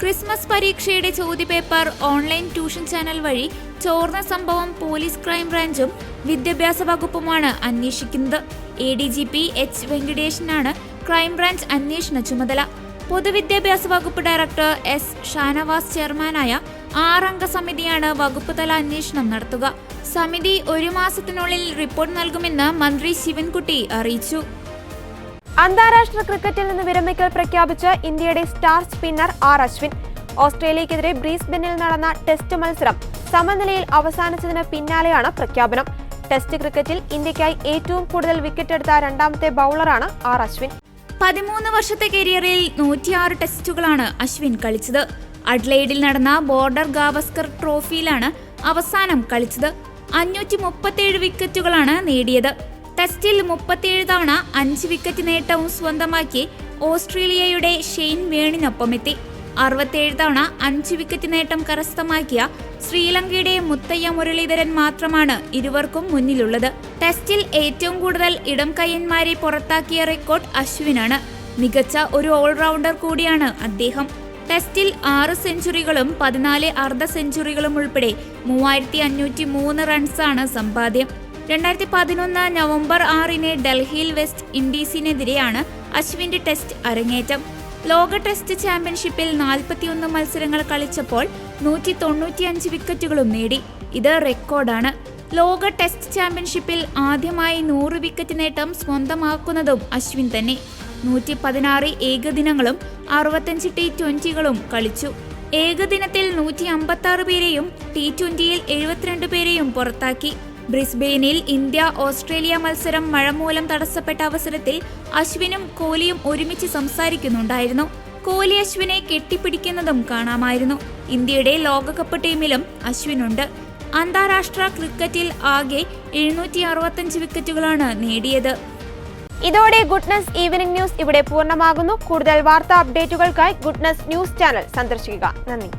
ക്രിസ്മസ് പരീക്ഷയുടെ ചോദ്യപേപ്പർ ഓൺലൈൻ ട്യൂഷൻ ചാനൽ വഴി ചോർന്ന സംഭവം പോലീസ് ക്രൈംബ്രാഞ്ചും വിദ്യാഭ്യാസ വകുപ്പുമാണ് അന്വേഷിക്കുന്നത്. ADGP H വെങ്കടേഷനാണ് ക്രൈംബ്രാഞ്ച് അന്വേഷണ ചുമതല. പൊതുവിദ്യാഭ്യാസ വകുപ്പ് ഡയറക്ടർ S ഷാനവാസ് ചെയർമാനായ 6 അംഗ സമിതിയാണ് വകുപ്പ് തല അന്വേഷണം നടത്തുക. സമിതി 1 മാസത്തിനുള്ളിൽ റിപ്പോർട്ട് നൽകുമെന്ന് മന്ത്രി ശിവൻകുട്ടി അറിയിച്ചു. അന്താരാഷ്ട്ര ക്രിക്കറ്റിൽ നിന്ന് വിരമിക്കൽ പ്രഖ്യാപിച്ച ഇന്ത്യയുടെ സ്റ്റാർ സ്പിന്നർ R അശ്വിൻ. ഓസ്ട്രേലിയക്കെതിരെ ബ്രീസ്ബനിൽ നടന്ന ടെസ്റ്റ് മത്സരം സമനിലയിൽ അവസാനിച്ചതിന് പിന്നാലെയാണ് പ്രഖ്യാപനം. ടെസ്റ്റ് ക്രിക്കറ്റിൽ ഇന്ത്യക്കായി ഏറ്റവും കൂടുതൽ വിക്കറ്റ് എടുത്ത 2ാമത്തെ ബൗളറാണ് R അശ്വിൻ. 13 വർഷത്തെ കരിയറിൽ 106 ടെസ്റ്റുകളാണ് അശ്വിൻ കളിച്ചത്. അഡ്ലെയ്ഡിൽ നടന്ന ബോർഡർ ഗാവസ്കർ ട്രോഫിയിലാണ് അവസാനം കളിച്ചത്. 537 വിക്കറ്റുകളാണ് നേടിയത്. ടെസ്റ്റിൽ 37 തവണ 5 വിക്കറ്റ് നേട്ടവും സ്വന്തമാക്കി ഓസ്ട്രേലിയയുടെ ഷെയ്ൻ വേണിനൊപ്പമെത്തി. 67 തവണ 5 വിക്കറ്റ് നേട്ടം കരസ്ഥമാക്കിയ ശ്രീലങ്കയുടെ മുത്തയ്യ മുരളീധരൻ മാത്രമാണ് ഇരുവർക്കും മുന്നിലുള്ളത്. ടെസ്റ്റിൽ ഏറ്റവും കൂടുതൽ ഇടം കയ്യന്മാരെ പുറത്താക്കിയ റെക്കോർഡ് അശ്വിനാണ്. മികച്ച ഒരു ഓൾറൗണ്ടർ കൂടിയാണ് അദ്ദേഹം. ടെസ്റ്റിൽ 6 സെഞ്ചുറികളും 14 അർദ്ധ സെഞ്ചുറികളും ഉൾപ്പെടെ 3503 റൺസാണ് സമ്പാദ്യം. 2011 നവംബർ 6 ഡൽഹിയിൽ വെസ്റ്റ് ഇൻഡീസിനെതിരെയാണ് അശ്വിന്റെ ടെസ്റ്റ് അരങ്ങേറ്റം. ലോക ടെസ്റ്റ് ചാമ്പ്യൻഷിപ്പിൽ 41 മത്സരങ്ങൾ കളിച്ചപ്പോൾ 195 വിക്കറ്റുകളും നേടി. ഇത് റെക്കോർഡാണ്. ലോക ടെസ്റ്റ് ചാമ്പ്യൻഷിപ്പിൽ ആദ്യമായി 100 വിക്കറ്റ് നേട്ടം സ്വന്തമാക്കുന്നതും അശ്വിൻ തന്നെ. 116 ഏകദിനങ്ങളും 65 T20കളും കളിച്ചു. ഏകദിനത്തിൽ 156 പേരെയും T20യിൽ 72 പേരെയും പുറത്താക്കി. ബ്രിസ്ബെയിനിൽ ഇന്ത്യ ഓസ്ട്രേലിയ മത്സരം മഴ മൂലം തടസ്സപ്പെട്ട അവസരത്തിൽ അശ്വിനും കോഹ്ലിയും ഒരുമിച്ച് സംസാരിക്കുന്നുണ്ടായിരുന്നു. കോഹ്ലി അശ്വിനെ കെട്ടിപ്പിടിക്കുന്നതും കാണാമായിരുന്നു. ഇന്ത്യയുടെ ലോകകപ്പ് ടീമിലും അശ്വിനുണ്ട്. അന്താരാഷ്ട്ര ക്രിക്കറ്റിൽ ആകെ 765 വിക്കറ്റുകളാണ് നേടിയത്. ഇതോടെ ഗുഡ്നസ് ഈവനിംഗ് ന്യൂസ് ഇവിടെ പൂർണ്ണമാകുന്നു. കൂടുതൽ വാർത്താ അപ്ഡേറ്റുകൾക്കായി ഗുഡ്നസ് ന്യൂസ് ചാനൽ സന്ദർശിക്കുക. നന്ദി.